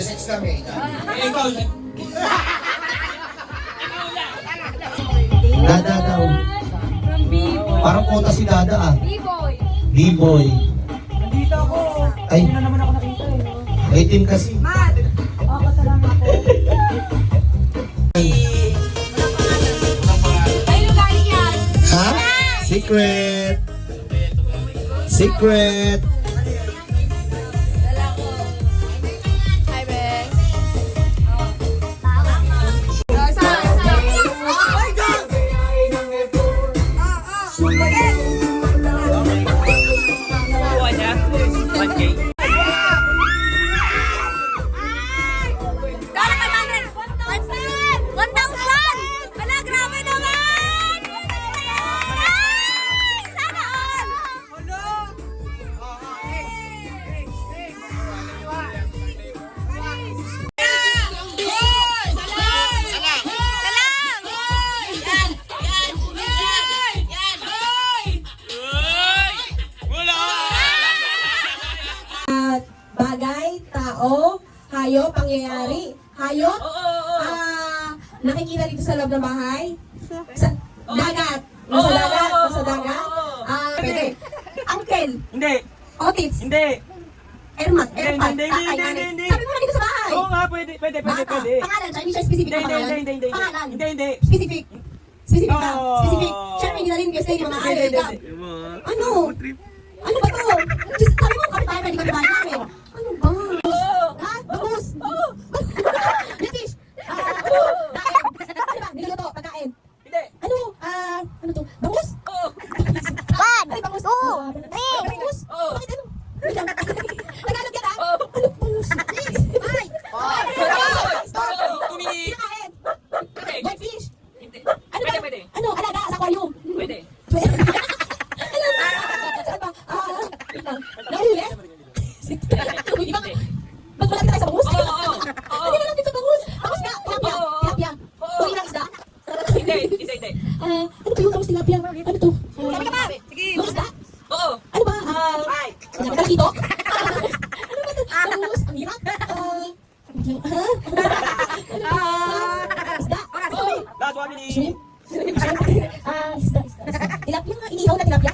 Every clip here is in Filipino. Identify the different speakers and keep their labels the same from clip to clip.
Speaker 1: sex kami.
Speaker 2: Ikaw lang.
Speaker 3: Dada daw.
Speaker 4: From B-Boy.
Speaker 3: Parang kota si Dada ah.
Speaker 4: B-Boy.
Speaker 3: B-boy.
Speaker 2: Nandito ako.
Speaker 3: Ay,
Speaker 2: Hindi na naman ako nakita eh.
Speaker 3: may team kasi.
Speaker 4: Matt.
Speaker 2: Oo, kasalamat po.
Speaker 4: Ay, lugaling yan.
Speaker 3: Ha? Secret. Secret.
Speaker 4: Dala ko. Hi, Ben.
Speaker 2: Kuha niya. 1K.
Speaker 4: Dala ka namin. 1,000! Wala, grabe naman! Ay! Sana all!
Speaker 5: Bagay, tao, hayop, pangyayari, hayop, nakikita dito sa loob ng bahay, sa dagat, nasa dagat, pwede, uncle,
Speaker 2: Hindi.
Speaker 5: otits,
Speaker 2: Hindi.
Speaker 5: ermat,
Speaker 2: Hindi,
Speaker 5: erpat,
Speaker 2: hindi,
Speaker 5: tatay,
Speaker 2: hindi,
Speaker 5: nanay.
Speaker 2: hindi.
Speaker 5: Sabi mo na dito sa bahay.
Speaker 2: Oo nga, pwede.
Speaker 5: Bata, pangalan, siya, hindi siya specific na pangalan.
Speaker 2: Hindi.
Speaker 5: Pangalan,
Speaker 2: Hindi.
Speaker 5: specific. Specific ka,
Speaker 2: Oh.
Speaker 5: specific. Siyempre, hindi na rin kasi yung mga ayaw,
Speaker 2: Hindi.
Speaker 5: Ano? Ano ba to? Just, sabi mo, kapitbahay na, di kapitbahay namin. Ano ba? Ha? Bangus? British? Ano ba? Niluluto, pagkain.
Speaker 2: Hindi.
Speaker 5: Ano? Ano to? Bangus? Ay, bangus. Bangus? Bakit ano? Wait lang. Tagalog yan, ah? Ano bangus? Ay! Kinakain. Goldfish? Ano ba?
Speaker 2: Pwede.
Speaker 5: Ano? Alaga sa aquarium?
Speaker 2: Pwede.
Speaker 5: Ano ba? Saan ba? Wait lang. Nahuli? Iba ka. Ba't malapit tayo sa bangus?
Speaker 2: Oo.
Speaker 5: Hindi na lang sa bangus. Bangus nga. Tilapia. Tilapia. Uli ng isda.
Speaker 2: Hindi.
Speaker 5: Ano to yung bangus tilapia? Ano to?
Speaker 4: Sabi ka ba? Sige.
Speaker 5: Bangus da?
Speaker 2: Oo.
Speaker 5: Ano ba?
Speaker 2: Ay.
Speaker 5: Kalkito? Ano ba to? Bangus. Ang hirap. Isda.
Speaker 2: Last 1 minute.
Speaker 5: Shrimp? Isda. Tilapia nga. Inihaw na tilapia.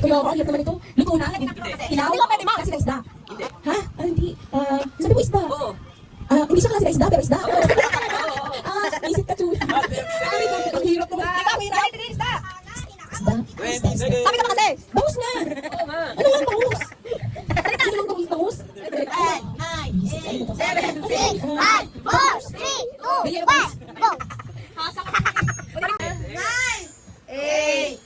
Speaker 5: Kuya, ang hirap naman ito. Luto na. Ilaw? Kasi na isda. Ha? Hindi. Sabi mo isda.
Speaker 2: Oo.
Speaker 5: Hindi siya klase na isda, pero isda. Isip ka, Chu. Ang hirap naman. Isda.
Speaker 2: 20 seconds.
Speaker 4: Sabi ka ba kasi?
Speaker 5: Bangus nga.
Speaker 2: Oo nga.
Speaker 5: Ano nga ang bangus? Ano lang bangus?
Speaker 4: 7, 6, 5, 4, 3, 2, 1, go! 9, 8,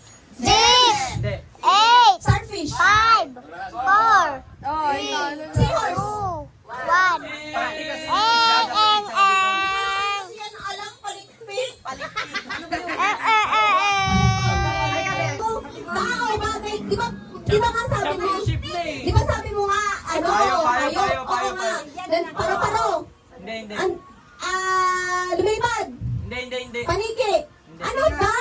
Speaker 4: 6,
Speaker 2: Hindi.
Speaker 4: 8,
Speaker 5: Starfish.
Speaker 4: 5, 4,
Speaker 5: Oh,
Speaker 4: 3,
Speaker 5: Seahorse.
Speaker 4: 2, 1.
Speaker 5: Yan alam, palikpik. Tao, bakit? Di ba nga sabi mo?
Speaker 2: Ship na eh.
Speaker 5: Di ba sabi mo nga, ano?
Speaker 2: Payo.
Speaker 5: Oo nga. Paro-paro.
Speaker 2: Hindi.
Speaker 5: Lumilipad.
Speaker 2: Hindi.
Speaker 5: Paniki. Ano ba?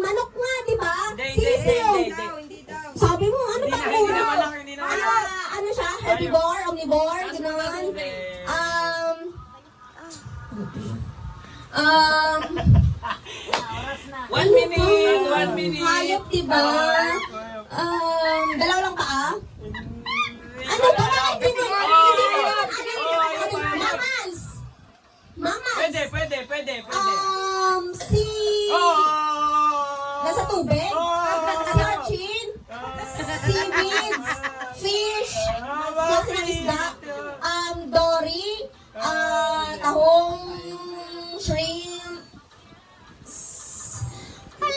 Speaker 5: Manok nga, di ba? Sisiw. Sabi mo, ano ba?
Speaker 2: Hindi naman lang.
Speaker 5: Ano siya? Herbivore? Omnivore? Gano'n?
Speaker 2: One minute.
Speaker 5: Hayop, di ba? Dalaw lang paa? Ano ba? Hindi mo. Mammals. Mammals.
Speaker 2: Pwede.
Speaker 5: Si... Nasa tubig? Si urchin? Seaweeds? Fish? Klase ng isda? Dory? Tahong? Shrimp?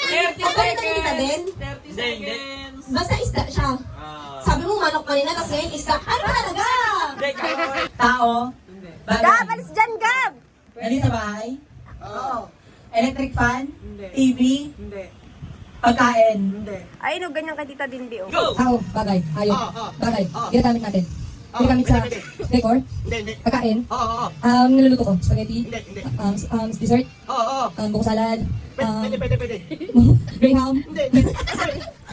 Speaker 2: 30
Speaker 5: Ganito kita din?
Speaker 2: 30 seconds.
Speaker 5: Basta isda siya. Sabi mo manok kanina, tapos ngayon isda. Ano ba talaga?
Speaker 6: Tao?
Speaker 4: Gab, alis dyan, Gab!
Speaker 6: Nandito sa bahay?
Speaker 2: Oo.
Speaker 6: Electric fan?
Speaker 2: Hindi.
Speaker 6: TV?
Speaker 2: Hindi.
Speaker 6: Pagkain?
Speaker 2: Hindi.
Speaker 4: Ay, no, ganyan ka dita din, Bio.
Speaker 2: Go!
Speaker 5: Tao, bagay, hayop, bagay. Ginagamit natin. Ginagamit sa decor,
Speaker 1: Hindi.
Speaker 5: pagkain.
Speaker 1: Oo.
Speaker 5: Niluluto ko, spaghetti,
Speaker 1: Hindi.
Speaker 5: dessert,
Speaker 1: Oo.
Speaker 5: buko salad,
Speaker 1: Pwede.
Speaker 5: graham,
Speaker 1: Hindi.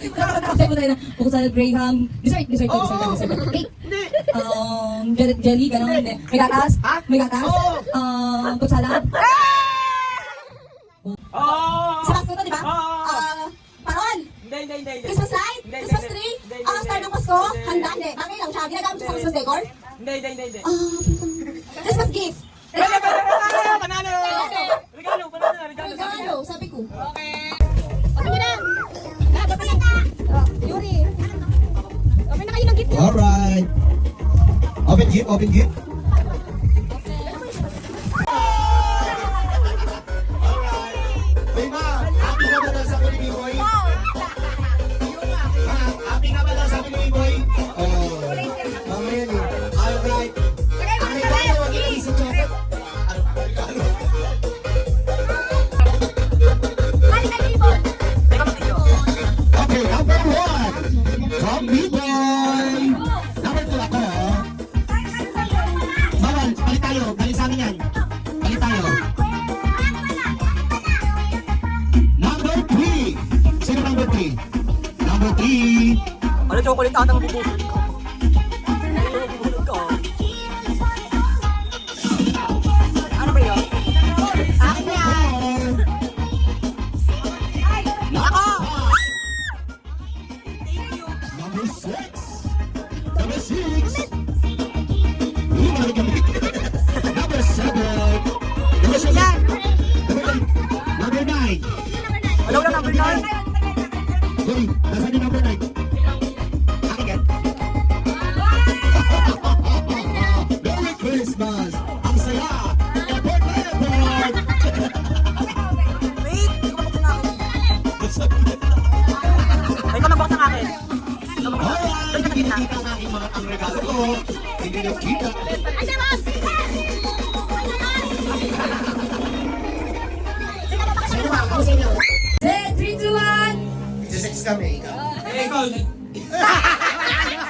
Speaker 5: Sabi ko tayo na, bukod sa Graham, dessert. Cake. Jelly, gano'n. May gatas. Fruit salad.
Speaker 2: Oh!
Speaker 5: Sa last nito, di ba?
Speaker 2: Oo.
Speaker 5: Parol.
Speaker 2: Hindi.
Speaker 5: Christmas light. Christmas tree. Star ng Pasko. Handa, hindi. Bagay lang siya. Ginagamit siya sa Christmas decor.
Speaker 2: Hindi.
Speaker 5: Christmas gift.
Speaker 2: Panalo! Regalo.
Speaker 5: Regalo, sabi ko.
Speaker 2: Okay.
Speaker 5: Ano na? Yuri. Okay na kayo ng gift.
Speaker 3: Alright. Open gift. Uy, ma, happy ka ba daw sa Pilipi Boy? Ma, happy ka ba daw sa Pilipi Boy? Oh, mamaya ni. Alright. Ang regalo, wag yung isip chocolate. Ano ang regalo? Okay, number 1. From B-Boy. Number 2 ako. Bawal, balik tayo. Balik sa amin yan. Balik tayo. Number 3. Sino number 3? Number 3.
Speaker 2: Ano chocolate atang bubulot ko? Ano ba yun?
Speaker 5: Akin yan.
Speaker 3: Number 6. Number 6. Number 7. Number 7. Number 9.
Speaker 2: Wala number 9.
Speaker 3: Sorry, nasaan yung number 9? Akin yan. Merry Christmas! Ang saya! Airport na airport!
Speaker 2: May kamabak sa akin.
Speaker 3: Alright, hindi nakita ang aking mga ang regalo ko. Hindi nakita. Sino ba? Ako sa inyo.
Speaker 5: 3, 2, 1.
Speaker 3: Isa-sex kami.
Speaker 2: Ikaw.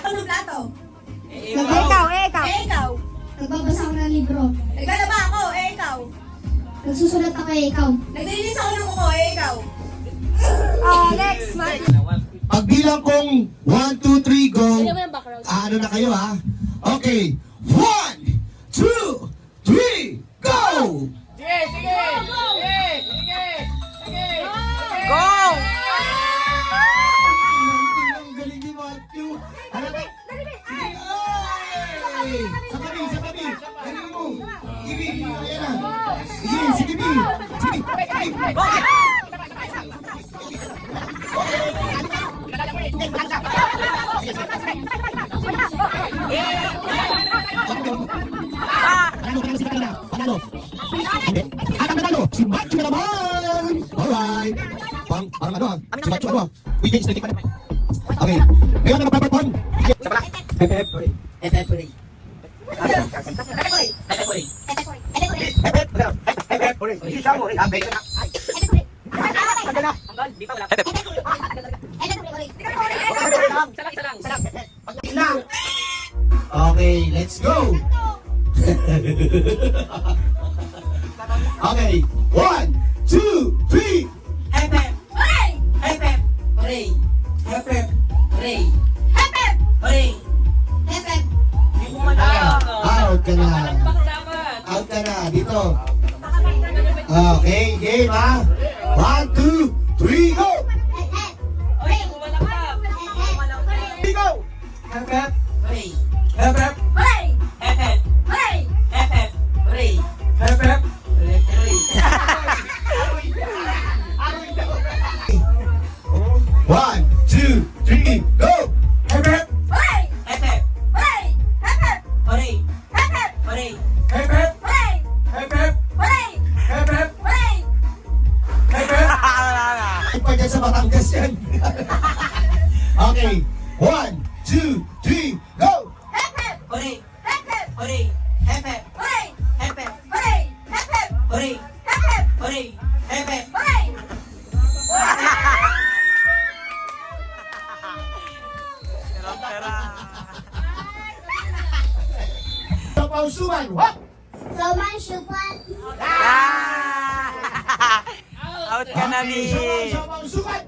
Speaker 5: Ano plato?
Speaker 4: Ikaw.
Speaker 1: Nagbabasa ako ng libro.
Speaker 4: Nagdala ba ako? Ikaw.
Speaker 1: Nagsusulat ako ikaw.
Speaker 4: Naglilinis ako ng kuko? Ikaw. Next.
Speaker 3: Pagbilang kong 1, 2, 3, go. Ano na kayo ha? Okay. 1, 2, 3, go!
Speaker 2: Sige. Go!
Speaker 3: Ang galing ni Matthew. Halika. Ay! Sa kami. Galing mo. Ibi, ayan na. Sige, Bi. Panalo. Si Matthew na naman. Alright. Parang ano ah. Si Matthew ano ah. Uy, guys, nakikinig pa naman. Okay. Ngayon na magpaperform. Okay, let's go. Okay, 1, 2, 3. Out ka na. Out ka na. Dito. Okay, game ha. 1, 2, 3, go! Go! One, two, three, go! Pa dyan sa Batangas yan. Okay, 1, 2, 3, go! Sapaw suman, what?
Speaker 1: Soman Shupan.
Speaker 2: Out ka na, Mi.
Speaker 3: Sapaw suman.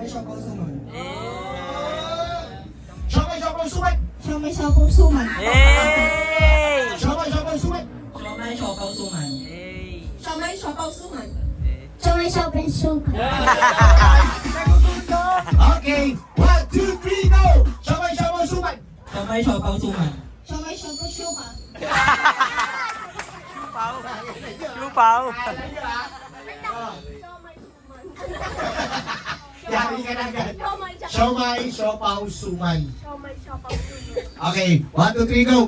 Speaker 3: Sapaw suman. suman.
Speaker 1: Siomay, siopaw, suman.
Speaker 2: Yay!
Speaker 3: Siomay, siopaw, suman.
Speaker 6: Siomay, siopaw, suman.
Speaker 2: Yay!
Speaker 5: Siomay, siopaw, suman.
Speaker 1: Siomay, siopaw, suman.
Speaker 3: Okay, 1, 2, 3, go! Siomay, siopaw, suman.
Speaker 6: Siomay, siopaw, suman.
Speaker 1: Siomay, siopaw, suman.
Speaker 2: Lupaw.
Speaker 3: Yari ka na agad. Siomay, siopaw, suman. Okay, 1, 2, 3, go!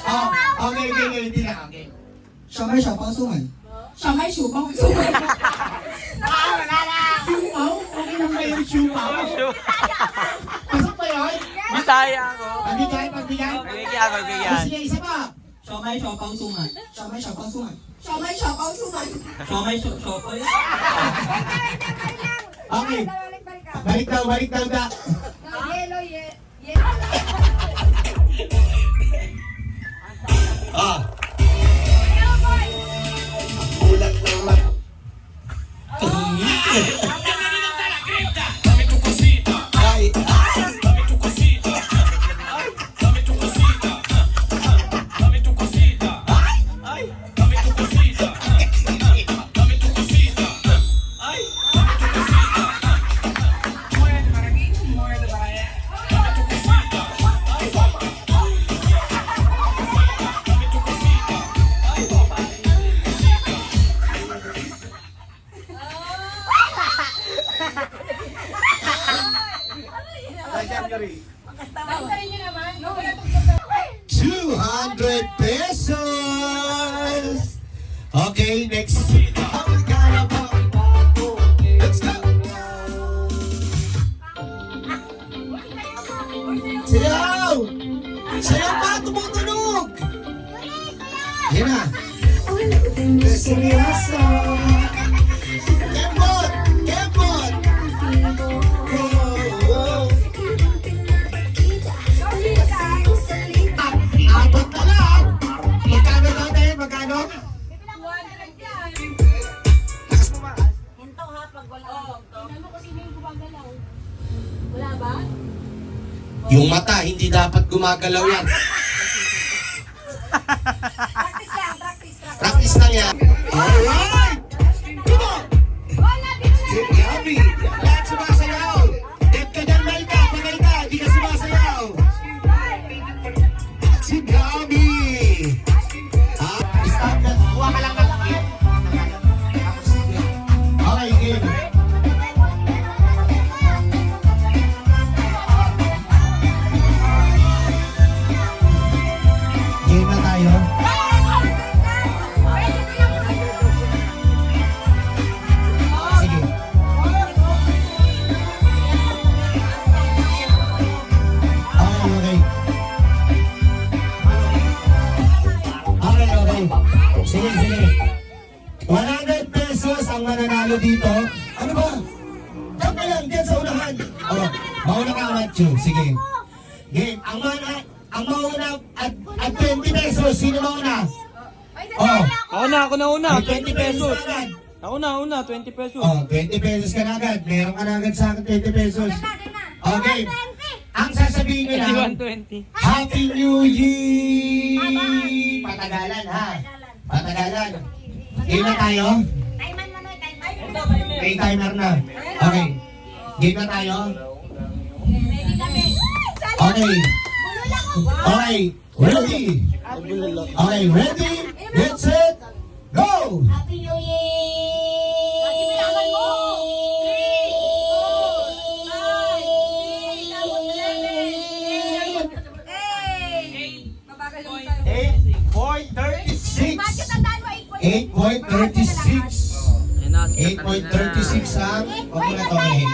Speaker 3: Oh, okay, hindi na. Okay.
Speaker 6: Siomay, siopaw, suman.
Speaker 5: Siomay, siopaw, suman.
Speaker 3: Siupaw? Okay lang ba yung siupaw? Pasok ba yun?
Speaker 2: Bisaya ako.
Speaker 3: Pagbigay.
Speaker 2: Pagbigyan, pagbigyan.
Speaker 3: Sige, isa pa.
Speaker 6: Siomay, siopaw, suman.
Speaker 5: Siomay, siopaw, suman. Siomay, siopaw, suman.
Speaker 6: Siomay, siopaw.
Speaker 3: Okay. Balik daw da.
Speaker 5: Yellow.
Speaker 3: Ah. Ulat naman. Ay. ₱200. Okay, next. Let's go. Sayaw! Sayaw pa, tumutunog! Yan na. Seryoso. Kembot! Kembot! Apat na lang! Magkano daw tayo? Magkano? Lakas mo ba?
Speaker 5: Wala ba?
Speaker 3: Yung mata, hindi dapat gumagalaw yan. Practice lang yan. Alright! Come on! Si Gabi, lahat sumasayaw. Dep ka dyan, Melka, pagay ka, di ka sumasayaw. Si Gabi! Stop na, kuha ka lang ng game. Okay, game. Game na tayo. Sige. Okay. Sige. 100 pesos ang mananalo dito. Ano ba? Diyan ka lang, diyan sa unahan. Oh, mauna ka, Matthew. Sige. Game. Ang mauna at 20 pesos. Sino mauna? Oh,
Speaker 2: Ako na una.
Speaker 3: may 20 pesos ka agad.
Speaker 2: Ako na, 20 pesos.
Speaker 3: Oh, 20 pesos ka na agad. Meron ka na agad sa akin 20 pesos. Okay. Ang sasabihin nyo lang,
Speaker 2: 120.
Speaker 3: Happy New Year! Patagalan ha. Patagalan. Game na tayo? May timer na. Okay. Game na tayo? Okay. Okay. Ready? Okay, ready? Get set? Go!
Speaker 1: Happy New Year!
Speaker 5: Mabagal yung tayo.
Speaker 3: 8.36. 8.36 ang... Huwag mo na to kayo.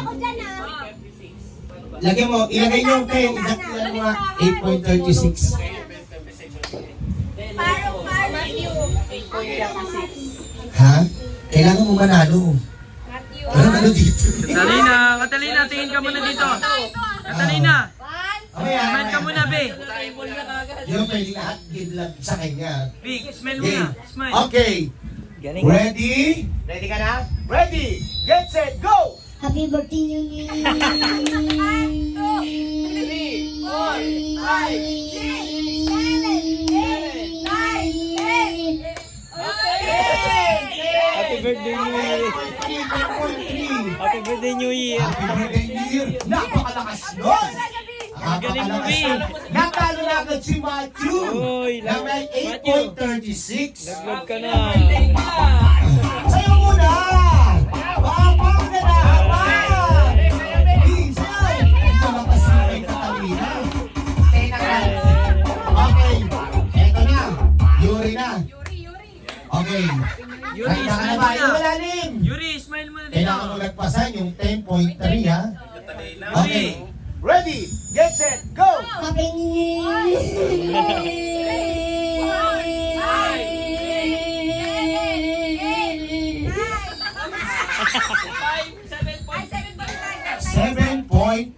Speaker 3: Lagyan mo, ilagay nyo kayo. Ilagay mo nga 8.36. Ha? Kailangan mo manalo. Ano dito?
Speaker 2: Catalina, tingin ka muna dito. Catalina,
Speaker 3: Okay,
Speaker 2: smile ka muna, be.
Speaker 3: Yung pwede lahat give lang sa kanya.
Speaker 2: Big, smile
Speaker 3: Okay.
Speaker 2: muna. Smile.
Speaker 3: Okay. Ready?
Speaker 2: Ready ka na? Ready, get set, go!
Speaker 1: Happy birthday, New Year.
Speaker 2: Happy birthday, New Year! Happy birthday, New Year!
Speaker 3: Happy birthday, New Year! Napakalakas nun!
Speaker 2: Galing mo,
Speaker 3: Napakalakas
Speaker 2: Bi.
Speaker 3: nun. Natalo na agad si Matthew
Speaker 2: Uy,
Speaker 3: na may 8.36.
Speaker 2: Nag-vlog ka na.
Speaker 3: Sayo muna! Babang na na! Habang! Minsan! Ito lang kasi may Catalina. Okay, eto na. Yuri na. Okay.
Speaker 2: Yuri,
Speaker 3: Kaya
Speaker 2: smile
Speaker 3: ba?
Speaker 2: mo
Speaker 3: Yung
Speaker 2: na.
Speaker 3: malalim.
Speaker 2: Yuri, smile mo na dito.
Speaker 3: Kailangan mo nagpasan yung 10.3 ha.
Speaker 2: Yuri.
Speaker 3: Okay. Ready, get set, go!
Speaker 1: Happy New Year.
Speaker 3: 7.5.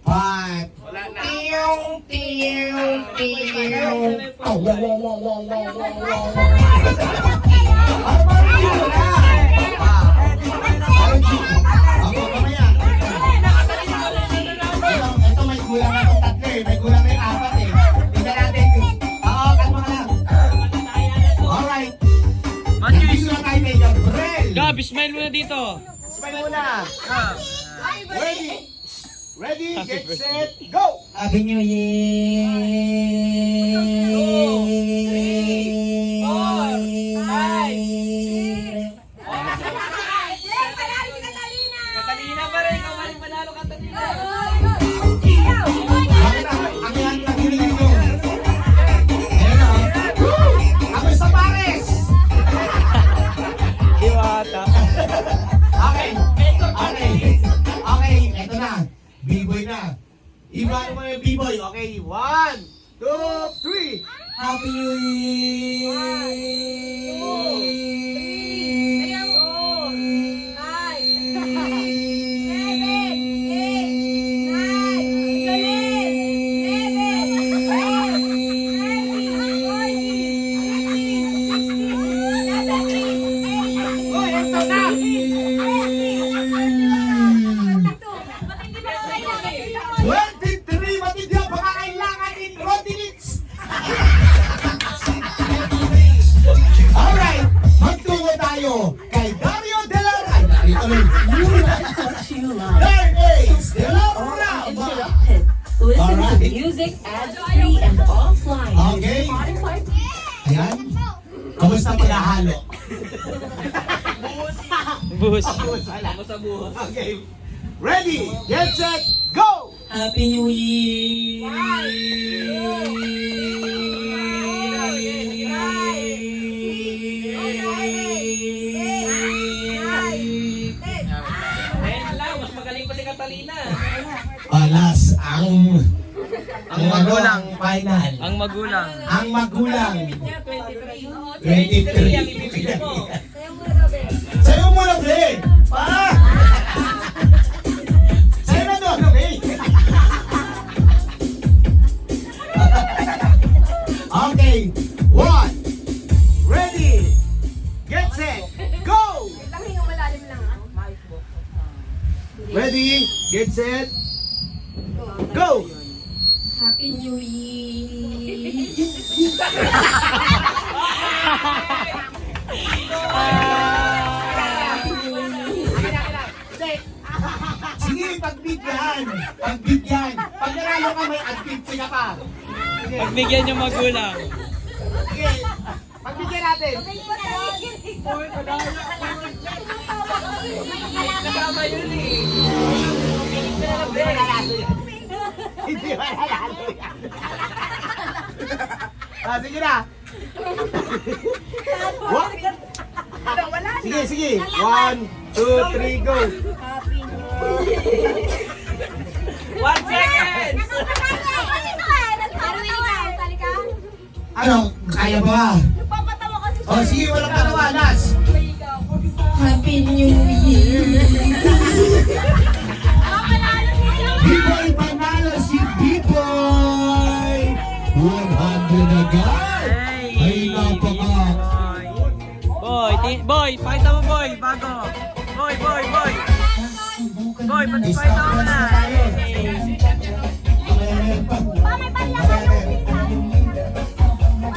Speaker 3: Tiyong, tiyong, tiyong. Oh, wow, wow, wow, wow, wow, wow, wow. Ano ba yun na? Ako, mamaya. Ito may gulang na itong tatlo eh. May gulang na yung apat eh. Tingnan natin. Oo, kalma ka lang. Alright.
Speaker 2: Matthew,
Speaker 3: Hindi na tayo may Gabriel.
Speaker 2: Gab, smile mo na dito.
Speaker 3: Smile muna.
Speaker 2: Gab.
Speaker 3: Ready? Ready, get set, go!
Speaker 6: Happy New Year!
Speaker 2: Catalina pa rin. Ikaw pa rin panalo, Catalina.
Speaker 3: Ang yan lang hinihingi ko. Ayan na. Ako sa pares!
Speaker 2: Diwata.
Speaker 3: Okay. Okay. Okay, eto na. B-boy na. Iba mo yung B-boy. Okay, 1, 2, 3.
Speaker 6: Happy New Year!
Speaker 3: 23 matindi ang pangangailangan in continents. Alright, magtungo tayo kay Dario De La Ay, narito rin. Darn Ace De La Rama.
Speaker 7: Listen to
Speaker 3: Alright.
Speaker 7: music ad-free and offline.
Speaker 3: Okay. Ayan. Kamusta ang paghahalo?
Speaker 2: Bus.
Speaker 3: Okay. Ready, get set, go!
Speaker 6: Happy New Year!
Speaker 2: Mas magaling pa si Catalina.
Speaker 3: Alas, ang
Speaker 2: magulang.
Speaker 3: ang final.
Speaker 2: Ang magulang.
Speaker 3: Ang magulang.
Speaker 2: 23 ang
Speaker 3: 23.
Speaker 2: ibibigay mo.
Speaker 3: Sa'yo muna, Bre! Pa! Sa'yo na doon, okay? Okay, 1, ready, get set, go! Ready, get set, go!
Speaker 5: Happy New Year.
Speaker 3: Sige, pagbigyan! Pagbigyan! Pag nanalo ka, may activity ka pa. Sige,
Speaker 2: Pagbigyan yung magulang.
Speaker 3: sige. Pagbigyan natin.
Speaker 2: Kasama yun eh.
Speaker 3: Hindi ba nanalo yan? Sige na. What? Sige, sige. 1, 2, 3, go.
Speaker 2: 1 second!
Speaker 3: Ano? Kaya ba? O sige, walang katawanas.
Speaker 5: Happy New Year.
Speaker 3: B-boy panalo si B-boy. 100 agad. Ay, napaka.
Speaker 2: Boy, boy, pakita mo boy, bago. Boy, boy, boy. Boy,
Speaker 3: Stop
Speaker 2: pag-fight ako
Speaker 3: dance
Speaker 2: na.
Speaker 3: na tayo.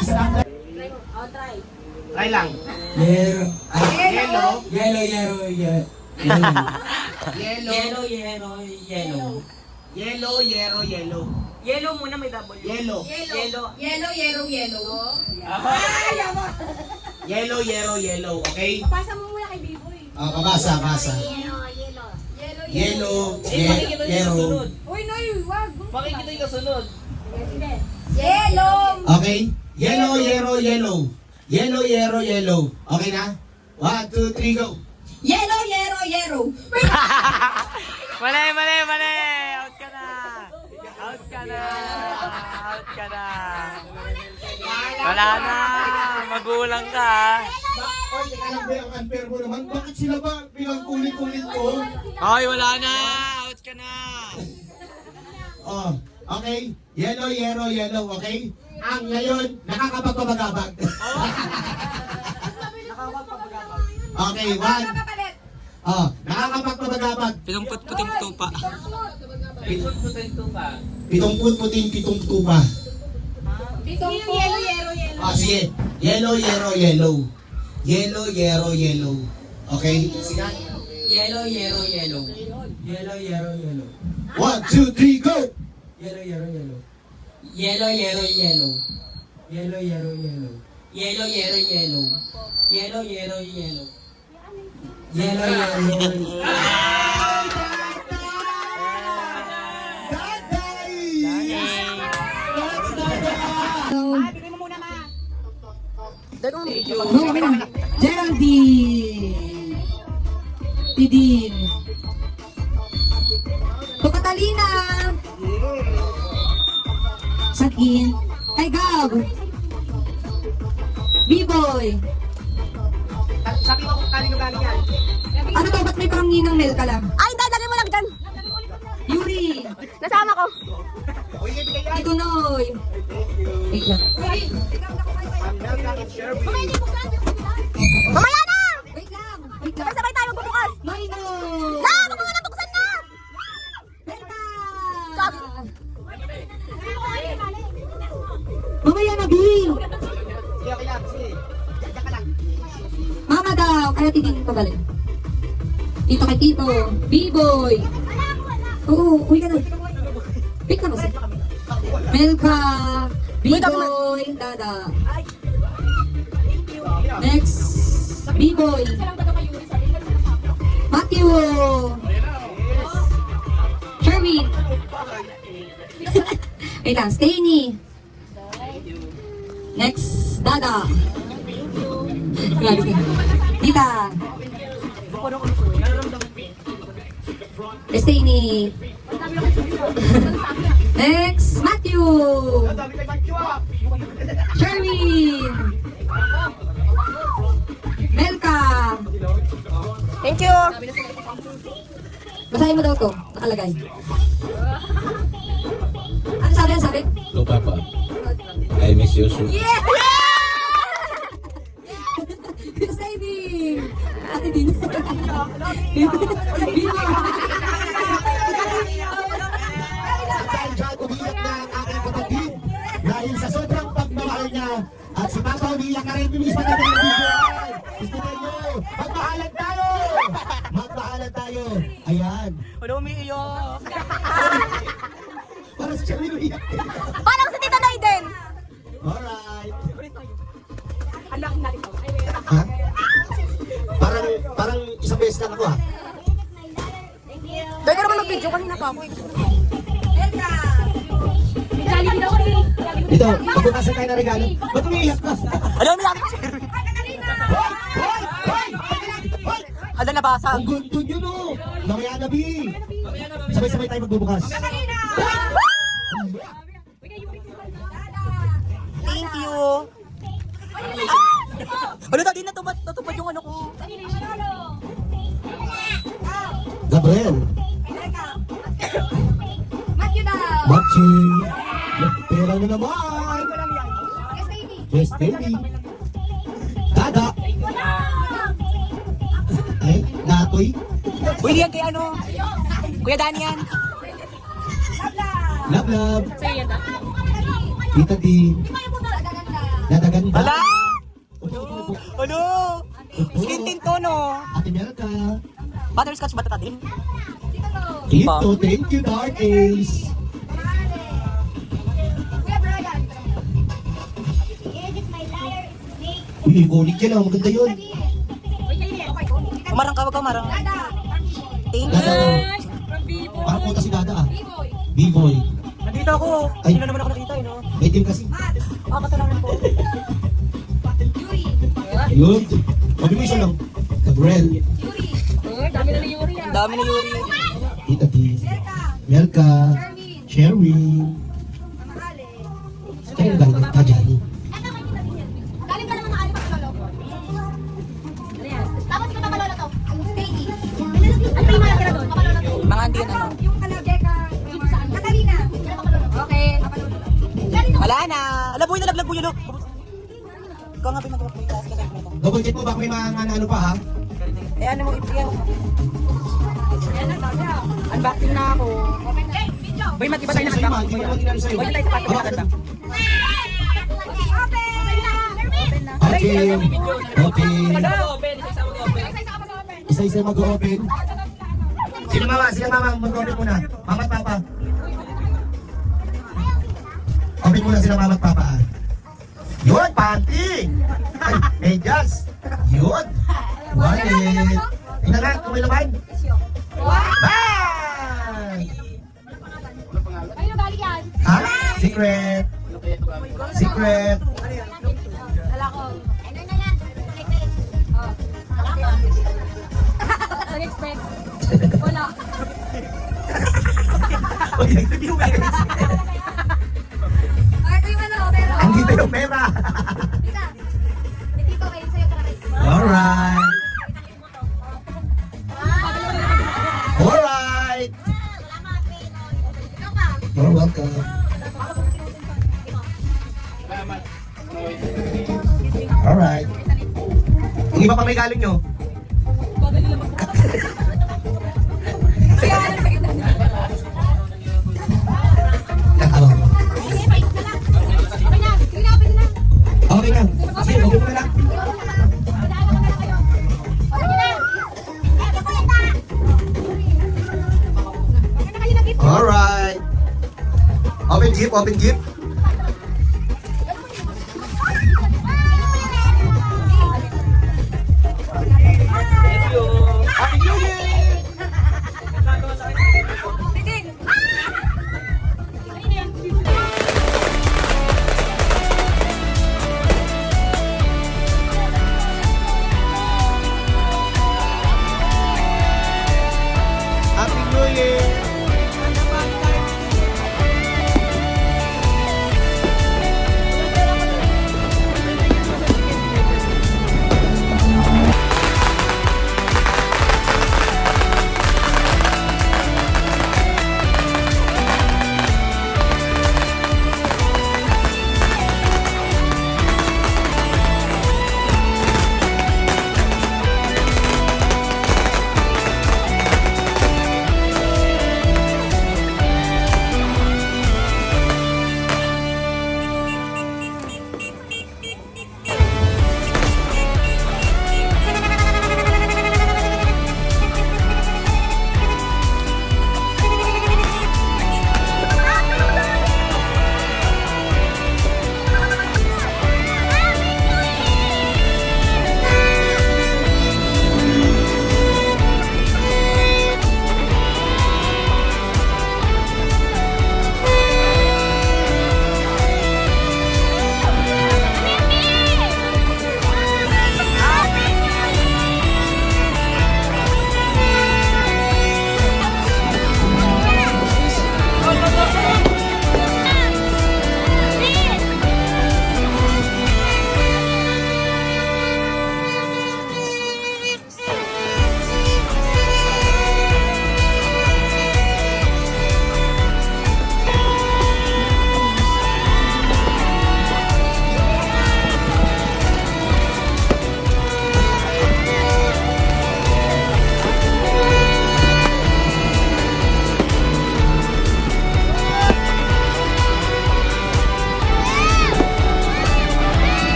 Speaker 3: Stop dance.
Speaker 8: Try lang.
Speaker 6: Yellow.
Speaker 8: Yellow.
Speaker 6: Yellow, yellow, yellow.
Speaker 8: Yellow.
Speaker 6: Yellow, yellow.
Speaker 8: Yellow, yellow, yellow.
Speaker 2: Yellow muna, may double.
Speaker 8: Yellow.
Speaker 2: Yellow.
Speaker 5: Yellow, yellow, yellow.
Speaker 8: Yellow, yellow, yellow. Okay?
Speaker 5: Pasa mo muna kay B-Boy.
Speaker 3: Basa. Yellow, yellow.
Speaker 5: Uy, Noy, wag.
Speaker 2: Makikita yung kasunod.
Speaker 5: Yellow.
Speaker 3: Okay? Yellow, yellow, yellow. Yellow, yellow, yellow. Okay na? 1, 2, 3, go.
Speaker 5: Yellow, yellow, yellow.
Speaker 2: Mali. Out ka na. Out ka na. Wala na. Magulang ka.
Speaker 3: Oy, alam mo ang unfair mo naman. Bakit sila ba bilang kulit-kulit ko?
Speaker 2: Hoy, wala na. Out ka na.
Speaker 3: Oh, okay? Yellow, yellow, yellow. Okay? Ang ngayon, nakakapagpabagabag. Okay, 1. Oh, nakakapagpabagabag.
Speaker 2: Pinumput-puting tupa.
Speaker 3: Pitungput puting pitong tupa.
Speaker 5: Yellow, yellow, yellow.
Speaker 3: Ah, sige. Yellow, yellow, yellow. Yellow, yellow, yellow. Okay? Sige.
Speaker 6: Yellow, yellow, yellow. Yellow, yellow, yellow.
Speaker 3: 1, 2, 3, go!
Speaker 6: Yellow, yellow, yellow. Yellow, yellow, yellow. Yellow, yellow, yellow. Yellow, yellow, yellow. Yellow, yellow, yellow. Yellow, yellow, yellow.
Speaker 5: Geraldine. Didin. To Catalina. Sakin. Kay Gab. B-Boy.
Speaker 8: Sabi ko kung kanino galing yan.
Speaker 5: Ano to? Ba't may parang ninang Mel ka lang?
Speaker 4: Ay, hindi, lagay mo lang dyan.
Speaker 5: Yuri.
Speaker 4: Nasama ko.
Speaker 8: Uy, ibigay yan.
Speaker 5: Ito Noy. Wait lang.
Speaker 4: Mamaya na!
Speaker 5: Wait lang. Wait lang.
Speaker 4: Sabay-sabay tayo magbubukas.
Speaker 5: Noy no.
Speaker 4: Na! Huwag mo na buksan na!
Speaker 5: Benta.
Speaker 4: Stop.
Speaker 5: Mamaya na, Bill.
Speaker 8: Sige, okay lang. Sige. Diyan ka lang.
Speaker 5: Mama daw. Kaya titingin pa balik. Tito kay Tito. B-Boy. Oo, uwi ka na. Pick na kasi. Melka. B-Boy. Dada. Next. B-Boy. Matthew. Sherwin. Wait lang. Staney. Next. Dada. Grabe. Tita. Staney. Next. Matthew. Sherwin. Melka.
Speaker 4: Thank you.
Speaker 5: Basahin mo daw to. Nakalagay. Ano sabi? Ano sabi?
Speaker 9: Hello, Papa. I miss you so.
Speaker 4: Yeah!
Speaker 5: Staney. Ate din.
Speaker 3: Dahil dyan, umiyak na ang aking kapatid. Dahil sa sobrang pagmamahal niya, at si Papa umiyak ka rin, bilis pa natin ang video. Gusto nyo, magmahalan tayo! Magmahalan tayo! Ayan.
Speaker 2: Wala umiiyak.
Speaker 3: Para siya rin umiyak.
Speaker 4: Parang si Tita Noy din.
Speaker 3: Alright. Ha? Parang isang beses lang ako ha.
Speaker 4: Dahil ka naman mag-video kanina pa ako.
Speaker 3: Dito, pagbukasan tayo na regalo. Ba't umiiyak ka?
Speaker 2: Alam mo natin si Sherwin.
Speaker 3: Hoy! Hoy! Hoy!
Speaker 2: Ada nabasa.
Speaker 3: Ang gundo nyo no! Mamaya na, Bi! Sabay-sabay tayo magbubukas.
Speaker 2: Thank you. Ano daw, di natupad yung ano ko.
Speaker 3: Gabriel. Matthew. Pera na naman. Yes, baby. Dada. Ay, natoy.
Speaker 2: Uy, yan kay ano.
Speaker 6: Kuya Dani yan.
Speaker 3: Love, love. Tita Din. Dadaganda.
Speaker 6: Hala!
Speaker 3: Upo, upo, upo.
Speaker 6: Ano?
Speaker 3: Upo.
Speaker 6: Skin tint to, no?
Speaker 3: Ate Melka.
Speaker 6: Butterscotch ba ito din?
Speaker 3: Tito, thank you, Dark Ace. Uy, iconic yan ah. Maganda yun.
Speaker 6: Kumarang ka, wag ka marang. Thank
Speaker 3: Dada,
Speaker 6: you.
Speaker 3: parang puta si Dada ah. B-boy.
Speaker 6: Nandito ako.
Speaker 3: Ay.
Speaker 6: Hindi na naman ako nakita, no?
Speaker 3: May team kasi.
Speaker 6: Kasalanan po.
Speaker 3: Yun. Sabi mo isa lang. Gabriel.
Speaker 6: Ang dami ni Yuri.
Speaker 3: Tita Din. Melka. Sherwin. Kaya na galing ka, Johnny.
Speaker 4: Galing pa naman ng alipag lolo. Tapos ikaw kapalolo to. Baby. Ano ba yung mga natira doon? Kapalolo to.
Speaker 6: Mga hindi yan, ano?
Speaker 4: Yung kalabeka. Katalina. Okay.
Speaker 6: Wala na. Ala, buhay na laglag, buhay na. Ikaw nga pinagawa ko yung taas ka sa ito.
Speaker 3: Double check mo baka may mga ano pa ha?
Speaker 6: Eh, ano mo ipiyan? Unboxing na ako. Boy, mati ba tayo
Speaker 3: Sa'yo,
Speaker 6: na
Speaker 3: Di ba naman tinalo sa'yo?
Speaker 6: Boy, tayo sa pato
Speaker 3: Hawakan
Speaker 6: na.
Speaker 3: mo. Okay. Okay. Isa-isa mag-open. Sino mama? Sino mama? Mag-open muna. Mama at papa. Open muna sila mama at papa. Yun, panty! Ay, just. Yun. Wallet. Tingnan nga, kung may laman. Bang!
Speaker 4: Ayun ang galing yan.
Speaker 3: Ha? Secret. Secret.
Speaker 4: Wala ko. Ano na yan? Wala ko. Unexpect. Wala.
Speaker 3: Uy, nagtitiyo ka guys.
Speaker 4: Ito yung ano, pero...
Speaker 3: Andito yung pera.
Speaker 4: Tita. Dito kayo sa'yo para kayo.
Speaker 3: Alright. Alright. You're welcome. Alright. Yung iba pa may galing nyo? Nakaw. Okay na. Sige, okay mo na lang. Alright. Open jeep, open jeep.